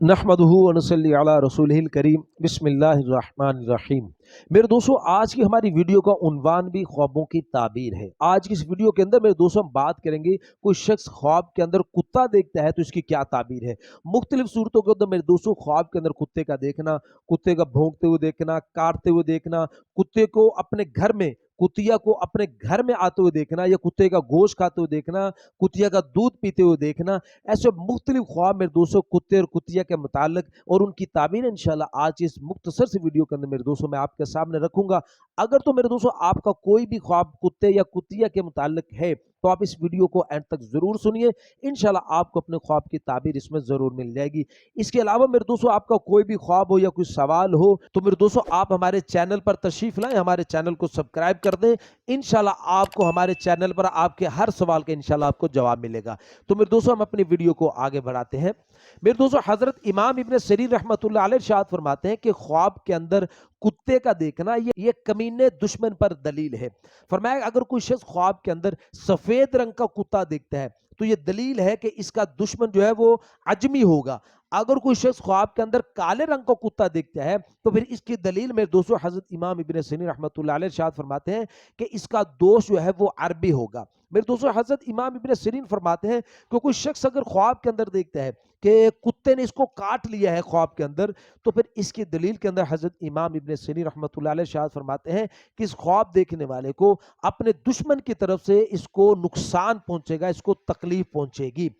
नहमदुहु व नसल्ली अला रसूलिहिल करीम बिस्मिल्लाहिर्रहमानिर्रहीम। मेरे दोस्तों, आज की हमारी वीडियो का उन्वान भी ख्वाबों की ताबीर है। आज की इस वीडियो के अंदर मेरे दोस्तों हम बात करेंगे, कोई शख्स ख्वाब के अंदर कुत्ता देखता है तो इसकी क्या ताबीर है। मुख्तलिफ सूरतों के अंदर मेरे दोस्तों ख्वाब के अंदर कुत्ते का देखना, कुत्ते का भौंकते हुए देखना, काटते हुए देखना, कुत्ते को अपने घर में, कुतिया को अपने घर में आते हुए देखना, या कुत्ते का गोश्त खाते हुए देखना, कुतिया का दूध पीते हुए देखना, ऐसे मुख्तलिफ ख्वाब मेरे दोस्तों कुत्ते और कुतिया के मुतालिक और उनकी ताबीर इंशाल्लाह आज इस मुख्तसर से वीडियो के अंदर मेरे दोस्तों मैं आपके सामने रखूंगा। अगर तो मेरे दोस्तों आपका कोई भी ख्वाब कुत्ते या कुतिया के मुतालिक है तो आप इस वीडियो को एंड तक जरूर सुनिए, इंशाल्लाह आपको अपने ख्वाब की ताबीर इसमें जरूर मिल जाएगी। इसके अलावा मेरे दोस्तों आपका कोई भी ख्वाब हो या कोई सवाल हो तो मेरे दोस्तों आप हमारे चैनल पर तशरीफ लाएं, हमारे चैनल को सब्सक्राइब कर दें। इंशाल्लाह आपको हमारे चैनल पर आपके हर सवाल का इंशाल्लाह आपको जवाब मिलेगा। तो मेरे दोस्तों हम अपनी वीडियो को आगे बढ़ाते हैं। मेरे दोस्तों हजरत इमाम इब्न सरीर रहमतुल्लाह अलैह इरशाद फरमाते हैं कि ख्वाब के अंदर कुत्ते का देखना ये कमीने दुश्मन पर दलील है। फरमाया अगर कोई शख्स ख्वाब के अंदर सफेद रंग का कुत्ता देखता है तो ये दलील है कि इसका दुश्मन जो है वो अजमी होगा। अगर कोई शख्स ख्वाब के अंदर काले रंग का कुत्ता देखता है तो फिर इसकी दलील मेरे दोस्तों हजरत इमाम इब्न सरीर रहमतुल्लाह अलैह इरशाद फरमाते हैं कि इसका दोस्त जो है वो अरबी होगा। मेरे दोस्तों हजरत इमाम इब्न सीरीन फरमाते हैं कि कोई शख्स अगर ख्वाब के अंदर देखता है कि कुत्ते ने इसको काट लिया है ख्वाब के अंदर, तो फिर इसकी दलील के अंदर हजरत इमाम इब्न सीरीन रहमतुल्लाह अलैह शायद फरमाते हैं कि इस ख्वाब देखने वाले को अपने दुश्मन की तरफ से इसको नुकसान पहुंचेगा, इसको तकलीफ पहुंचेगी।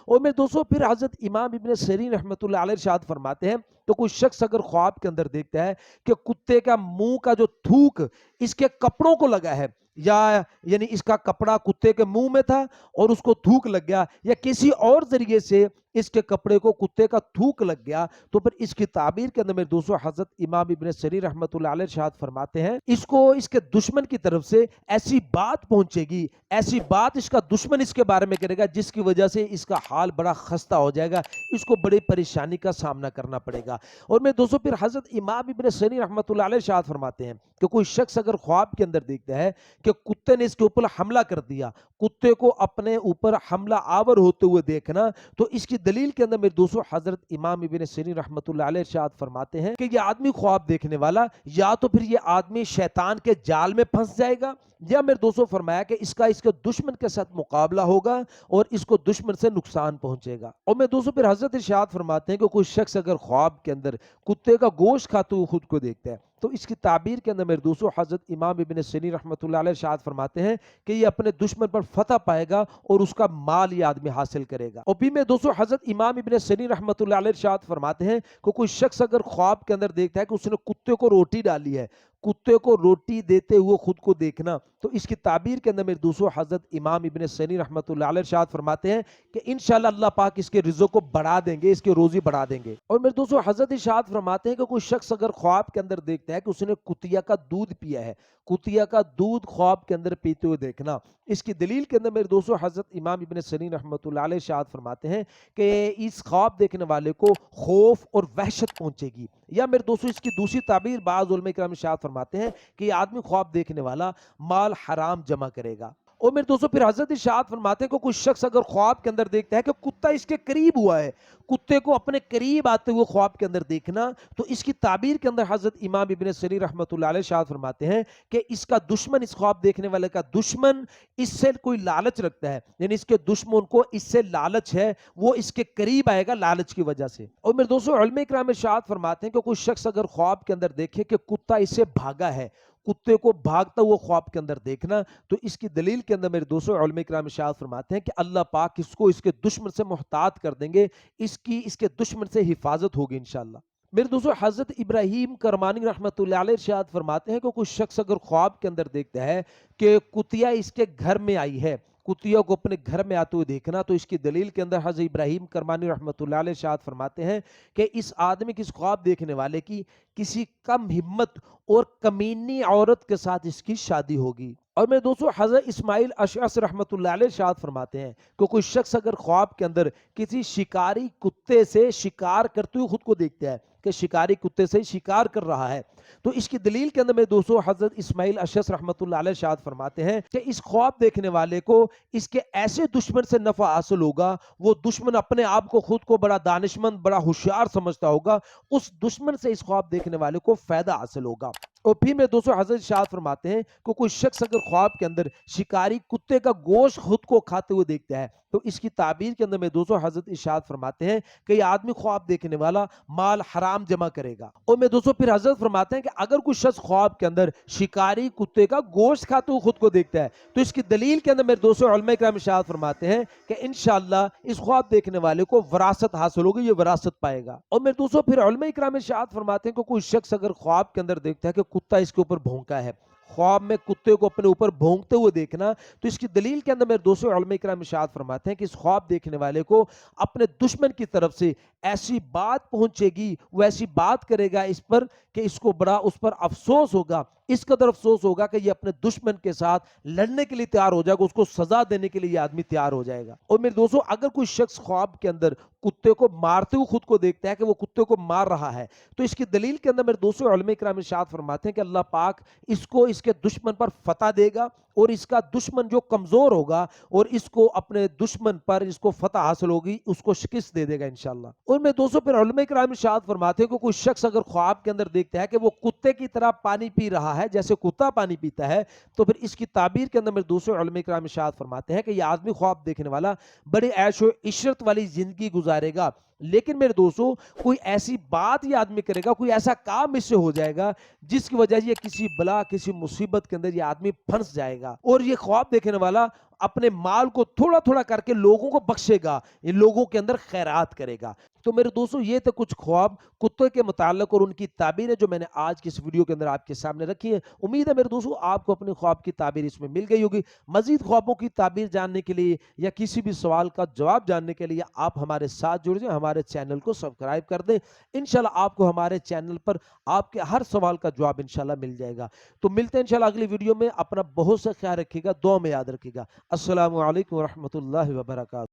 और मेरे दोस्तों फिर हजरत इमाम इब्न सीरीन रहमतुल्लाह अलैह शायद फरमाते हैं तो कोई शख्स अगर ख्वाब के अंदर देखता है कि कुत्ते का मुंह का जो थूक इसके कपड़ों को लगा है, या यानी इसका कपड़ा कुत्ते के मुंह में था और उसको थूक लग गया, या किसी और जरिए से इसके कपड़े को कुत्ते का थूक लग गया, तो फिर इसकी ताबीर के अंदर मेरे दोस्तों हजरत इमाम इब्न सरीर रहमतुल्लाह अलैह शायद फरमाते हैं इसको इसके दुश्मन की तरफ से ऐसी बात पहुंचेगी, ऐसी बात इसका दुश्मन इसके बारे में करेगा जिसकी वजह से इसका हाल बड़ा खस्ता हो जाएगा, इसको बड़ी परेशानी का सामना करना पड़ेगा। और मेरे दोस्तों फिर हजरत इमाम इब्न सरीर रहमतुल्लाह अलैह शायद फरमाते हैं कि कोई शख्स अगर ख्वाब के अंदर देखता है कि कुत्ते ने इसके ऊपर हमला कर दिया, कुत्ते को अपने ऊपर हमला आवर होते हुए देखना, तो इसकी दलील के अंदर मेरे दोस्तों हजरत इमाम इब्न सीरीन रहमतुल्लाह अलैह इरशाद फरमाते हैं कि ये आदमी ख्वाब देखने वाला या तो फिर ये आदमी शैतान के जाल में फंस जाएगा, या मेरे दोस्तों फरमाया कि इसका इसके दुश्मन के साथ मुकाबला होगा और इसको दुश्मन से नुकसान पहुंचेगा। और मेरे दोस्तों फिर हजरत इरशाद फरमाते हैं कि कोई शख्स अगर ख्वाब के अंदर कुत्ते का गोश्त खाते हुए खुद को देखता है तो इसकी ताबीर के अंदर मेरे दोस्तों हजरत इमाम इब्न सीरीन रहमतुल्लाह अलैह इरशाद फरमाते हैं कि ये अपने दुश्मन पर फतह पाएगा और उसका माल ये आदमी हासिल करेगा। और भी मेरे दोस्तों हजरत इमाम इब्न सीरीन रहमतुल्लाह अलैह इरशाद फरमाते हैं कि कोई शख्स अगर ख्वाब के अंदर देखता है कि उसने कुत्ते को रोटी डाली है, कुत्ते को रोटी देते हुए खुद को देखना, तो इसकी ताबीर के अंदर मेरे दोस्तों हजरत इमाम इब्न सीरीन रहमतुल्लाह अलैह इरशाद फरमाते हैं कि इंशाल्लाह अल्लाह पाक इसके रिज़्क़ को बढ़ा देंगे, इसकी रोजी बढ़ा देंगे। और मेरे दोस्तों हजरत इरशाद फरमाते हैं कि कोई शख्स अगर ख्वाब के अंदर देखता है कि उसने कुतिया का दूध पिया है, कुतिया का दूध ख्वाब के अंदर पीते हुए देखना, इसकी दलील के अंदर मेरे दोस्तों हजरत इमाम इब्न सीरीन रहमतुल्लाह अलैह इरशाद फरमाते हैं कि इस ख्वाब देखने वाले को खौफ और वहशत पहुंचेगी। या मेरे दोस्तों इसकी दूसरी ताबीर बाज़ उलमा किराम इरशाद फरमाते हैं कि ये आदमी ख्वाब देखने वाला माल हराम जमा करेगा। और मेरे दोस्तों फिर हजरत इरशाद फरमाते हैं कि कोई शख्स अगर ख्वाब के अंदर देखता है कि कुत्ता इसके करीब हुआ है, कुत्ते को अपने करीब आते हुए ख्वाब के अंदर देखना, तो इसकी ताबीर के अंदर हजरत इमाम इब्न सीरीन रहमतुल्लाह अलैह इरशाद फरमाते हैं कि इसका दुश्मन, इस ख्वाब देखने वाले का दुश्मन इससे कोई लालच रखता है, यानी इसके दुश्मन को इससे लालच है, वो इसके करीब आएगा लालच की वजह से। और मेरे दोस्तों उलमा किराम इरशाद फरमाते हैं कि कोई शख्स अगर ख्वाब के अंदर देखे कि कुत्ता इससे भागा है, कुत्ते को भागता हुआ ख्वाब के अंदर देखना, तो इसकी दलील के अंदर मेरे दोस्तों उलमा किराम इरशाद फरमाते हैं कि अल्लाह पाक इसको इसके दुश्मन से मुहतात कर देंगे, इसके दुश्मन से हिफाजत होगी इंशाल्लाह। मेरे दोस्तों हजरत इब्राहीम करमानी रहमतुल्लाह अलैह इरशाद फरमाते हैं कि कोई शख्स अगर ख्वाब के अंदर देखता है कि कुतिया इसके घर में आई है, कुतिया को अपने घर में आते हुए देखना, तो इसकी दलील के अंदर हजरत इब्राहीम करमानी रहमतुल्लाह अलैह इरशाद फरमाते हैं कि इस आदमी की, इस ख्वाब देखने वाले की किसी कम हिम्मत और कमीनी औरत के साथ इसकी शादी होगी। اور میرے دوستوں حضرت اسماعیل اشعث رحمتہ اللہ علیہ ارشاد فرماتے ہیں کہ کوئی شخص اگر خواب کے اندر کسی شکاری کتے سے شکار کرتے ہوئے خود کو دیکھتا ہے کہ شکاری کتے سے شکار کر رہا ہے، تو اس کی دلیل کے اندر میرے دوستوں حضرت اسماعیل اشعث رحمتہ اللہ علیہ ارشاد فرماتے ہیں کہ اس خواب دیکھنے والے کو اس کے ایسے دشمن سے نفع حاصل ہوگا، وہ دشمن اپنے آپ کو خود کو بڑا دانشمند بڑا ہوشیار سمجھتا ہوگا، اس دشمن سے اس خواب دیکھنے والے کو فائدہ حاصل ہوگا۔ اور پھر میں دوستوں حضرت ارشاد فرماتے ہیں کہ کوئی شخص اگر خواب کے اندر شکاری کتے کا گوشت خود کو کھاتے ہوئے دیکھتا ہے تو اس کی تعبیر کے اندر میں دوستوں حضرت ارشاد فرماتے ہیں کہ یہ آدمی خواب دیکھنے والا مال حرام جمع کرے گا۔ اور میں دوستوں پھر حضرت فرماتے ہیں کہ اگر کوئی شخص خواب کے اندر شکاری کتے کا گوشت کھاتے ہوئے خود کو دیکھتا ہے تو اس کی دلیل کے اندر میرے دوستوں علماء کرام ارشاد فرماتے ہیں کہ انشاءاللہ اس خواب دیکھنے والے کو وراثت حاصل ہوگی، یہ وراثت پائے گا۔ اور میرے دوستوں پھر علماء کرام ارشاد فرماتے ہیں کہ کوئی شخص اگر خواب کے اندر دیکھتا ہے کہ کتا اس کے اوپر بھونکا ہے، خواب میں کتے کو اپنے اوپر بھونکتے ہوئے دیکھنا، تو اس کی دلیل کے اندر میرے دوستوں علماء کرام ارشاد فرماتے ہیں کہ اس خواب دیکھنے والے کو اپنے دشمن کی طرف سے ایسی بات پہنچے گی، وہ ایسی بات کرے گا اس پر کہ اس کو بڑا اس پر افسوس ہوگا، اس قدر افسوس ہوگا کہ یہ اپنے دشمن کے ساتھ لڑنے کے لیے تیار ہو جائے گا، اس کو سزا دینے کے لیے یہ آدمی تیار ہو جائے گا۔ اور میرے دوستوں اگر کوئی شخص خواب کے اندر کتے کو مارتے ہوئے خود کو دیکھتا ہے کہ وہ کتے کو مار رہا ہے تو اس کی دلیل کے اندر میرے دوستوں علماء کرام ارشاد فرماتے ہیں کہ اللہ پاک اس کو اس کے دشمن پر فتح دے گا، اور اس کا دشمن جو کمزور ہوگا اور اس کو اپنے دشمن پر اس کو فتح حاصل ہوگی، اس کو شکست دے دے گا انشاءاللہ۔ اور میں دوستوں پھر علماء کرام ارشاد فرماتے ہیں کہ کوئی شخص اگر خواب کے اندر دیکھتا ہے کہ وہ کتے کی طرح پانی پی رہا ہے جیسے کتا پانی پیتا ہے، تو پھر اس کی تعبیر کے اندر میرے دوستوں علماء کرام ارشاد فرماتے ہیں کہ یہ آدمی خواب دیکھنے والا بڑے عیش و عشرت والی زندگی گزارے گا، لیکن میرے دوستوں کوئی ایسی بات یہ آدمی کرے گا، کوئی ایسا کام اس سے ہو جائے گا جس کی وجہ سے یہ کسی بلا کسی مصیبت کے اندر یہ آدمی پھنس جائے گا، اور یہ خواب دیکھنے والا اپنے مال کو تھوڑا تھوڑا کر کے لوگوں کو بخشے گا، یہ لوگوں کے اندر خیرات کرے گا۔ تو میرے دوستوں یہ تھے کچھ خواب کتے کے متعلق اور ان کی تعبیریں جو میں نے آج کی اس ویڈیو کے اندر آپ کے سامنے رکھی ہیں۔ امید ہے میرے دوستوں آپ کو اپنے خواب کی تعبیر اس میں مل گئی ہوگی۔ مزید خوابوں کی تعبیر جاننے کے لیے یا کسی بھی سوال کا جواب جاننے کے لیے آپ ہمارے ساتھ جڑ جائیں، ہمارے چینل کو سبسکرائب کر دیں۔ انشاءاللہ آپ کو ہمارے چینل پر آپ کے ہر سوال کا جواب انشاءاللہ مل جائے گا۔ تو ملتے ہیں انشاءاللہ اگلی ویڈیو میں، اپنا بہت سا خیال رکھیے گا، دعا میں یاد رکھیے گا۔ السلام علیکم ورحمۃ اللہ وبرکاتہ۔